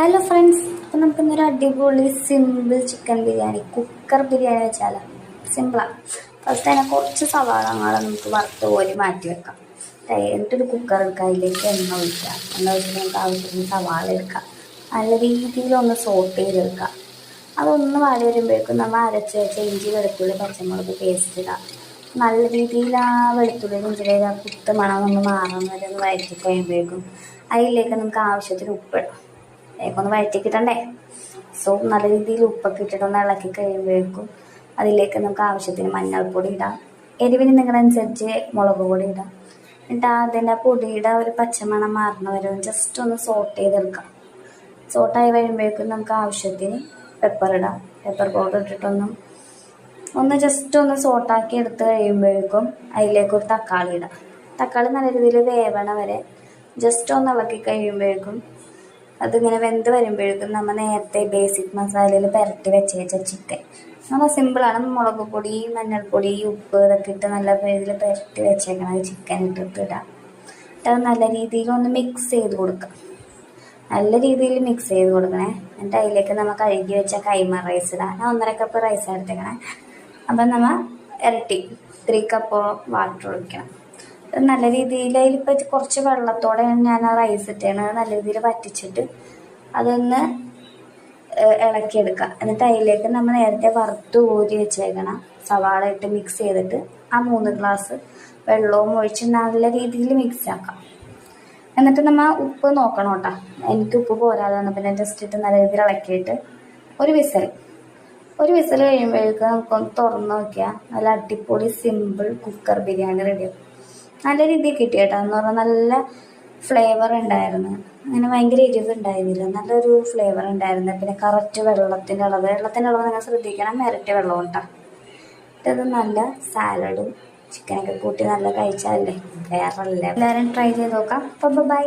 Hello friends, അപ്പോൾ നമുക്കിന്നൊരു അടിപൊളി simple chicken biryani cooker biryani വെച്ചാലോ. സിമ്പിളാണ്. ഫസ്റ്റ് തന്നെ കുറച്ച് സവാളങ്ങളെ നമുക്ക് വറുത്ത് കോരി മാറ്റി വെക്കാം. എന്നിട്ടൊരു കുക്കർ എടുക്കുക, അതിലേക്ക് എണ്ണ ഒഴിക്കുക. എണ്ണ ഒഴിച്ചിട്ട് നമുക്ക് ആവശ്യത്തിന് സവാള എടുക്കാം, നല്ല രീതിയിലൊന്ന് സോട്ട് ചെയ്തെടുക്കുക. അതൊന്ന് വാടി വരുമ്പോഴേക്കും നമ്മൾ അരച്ച് വെച്ച ഇഞ്ചി വെളുത്തുള്ളി പച്ചമുളക് പേസ്റ്റ് ഇടാം. നല്ല രീതിയിൽ ആ വെളുത്തുള്ളി ഇഞ്ചിയുടെ ആ കുത്ത് മണം ഒന്ന് മാറുന്ന വരെ ഒന്ന് വഴറ്റി കഴിയുമ്പോഴേക്കും അതിലേക്ക് നമുക്ക് ആവശ്യത്തിന് ഉപ്പിടാം. ഒന്ന് വഴറ്റിക്കിട്ടണ്ടേ. സോ നല്ല രീതിയിൽ ഉപ്പൊക്കെ ഇട്ടിട്ടൊന്ന് ഇളക്കി കഴിയുമ്പോഴേക്കും അതിലേക്ക് നമുക്ക് ആവശ്യത്തിന് മഞ്ഞൾപ്പൊടി ഇടാം. എരിവിന് നിങ്ങളനുസരിച്ച് മുളക് പൊടി ഇടാം. എന്നിട്ട് അതിൻ്റെ പൊടിയുടെ ഒരു പച്ചമണം മാറുന്ന വരെ ജസ്റ്റ് ഒന്ന് സോട്ട് ചെയ്തെടുക്കാം. സോട്ടായി വരുമ്പോഴേക്കും നമുക്ക് ആവശ്യത്തിന് പെപ്പർ ഇടാം. പെപ്പർ പൗഡർ ഇട്ടിട്ടൊന്ന് ജസ്റ്റ് ഒന്ന് സോട്ടാക്കി എടുത്ത് കഴിയുമ്പോഴേക്കും അതിലേക്ക് ഒരു തക്കാളി ഇടാം. തക്കാളി നല്ല രീതിയിൽ വേവണ വരെ ജസ്റ്റ് ഒന്ന് ഇളക്കി കഴിയുമ്പോഴേക്കും അതിങ്ങനെ വെന്ത് വരുമ്പോഴേക്കും നമ്മൾ നേരത്തെ ബേസിക് മസാലയിൽ പുരട്ടി വെച്ച ചിക്കൻ നമ്മൾ സിമ്പിളാണ്. മുളക് പൊടി മഞ്ഞൾപ്പൊടി ഉപ്പ് ഇതൊക്കെ ഇട്ട് നല്ല രീതിയിൽ പുരട്ടി വെച്ചേക്കണം ചിക്കൻ ഇട്ടിട്ട് ഇടാം. അത് നല്ല രീതിയിൽ ഒന്ന് മിക്സ് ചെയ്ത് കൊടുക്കാം. നല്ല രീതിയിൽ മിക്സ് ചെയ്ത് കൊടുക്കണേ. എന്നിട്ട് അതിലേക്ക് നമ്മൾ കഴുകി വെച്ച കൈമ റൈസ് ഇടാം. ഞാൻ 1.5 കപ്പ് റൈസ് എടുത്തേക്കണേ. അപ്പം നമ്മൾ ഇരട്ടി 3 കപ്പ് വാട്ടർ ഒഴിക്കണം. നല്ല രീതിയിൽ അതിലിപ്പോൾ കുറച്ച് വെള്ളത്തോടെ ഞാൻ ആ റൈസ് ഇട്ടാണ് നല്ല രീതിയിൽ വറ്റിച്ചിട്ട് അതൊന്ന് ഇളക്കിയെടുക്കുക. എന്നിട്ട് അതിലേക്ക് നമ്മൾ നേരത്തെ വറുത്ത് ഊരി വെച്ചേക്കണം സവാള ഇട്ട് മിക്സ് ചെയ്തിട്ട് ആ 3 ഗ്ലാസ് വെള്ളവും ഒഴിച്ച് നല്ല രീതിയിൽ മിക്സ് ആക്കാം. എന്നിട്ട് നമ്മൾ ഉപ്പ് നോക്കണം കേട്ടോ. എനിക്ക് ഉപ്പ് പോരാതെ പിന്നെ ജസ്റ്റ് ഇട്ട് നല്ല രീതിയിൽ ഇളക്കിയിട്ട് ഒരു വിസൽ കഴിയുമ്പോഴേക്കും നമുക്കൊന്ന് തുറന്ന് നോക്കിയാൽ നല്ല അടിപൊളി സിമ്പിൾ കുക്കർ ബിരിയാണി റെഡിയാവും. നല്ല രീതിയിൽ കിട്ടി കേട്ടോ. എന്ന് പറഞ്ഞാൽ നല്ല ഫ്ലേവർ ഉണ്ടായിരുന്നു. അങ്ങനെ ഭയങ്കര എരിവുണ്ടായിരുന്നില്ല, നല്ലൊരു ഫ്ലേവർ ഉണ്ടായിരുന്നു. പിന്നെ കറക്റ്റ് വെള്ളത്തിൻ്റെ അളവ് നിങ്ങൾ ശ്രദ്ധിക്കണം. ഇരട്ടി വെള്ളം ഉണ്ടാ. ഇത് നല്ല സാലഡും ചിക്കനൊക്കെ കൂട്ടി നല്ല കഴിച്ചാലേ വേറെ എല്ലാവരും ട്രൈ ചെയ്ത് നോക്കാം. അപ്പോൾ ബൈ.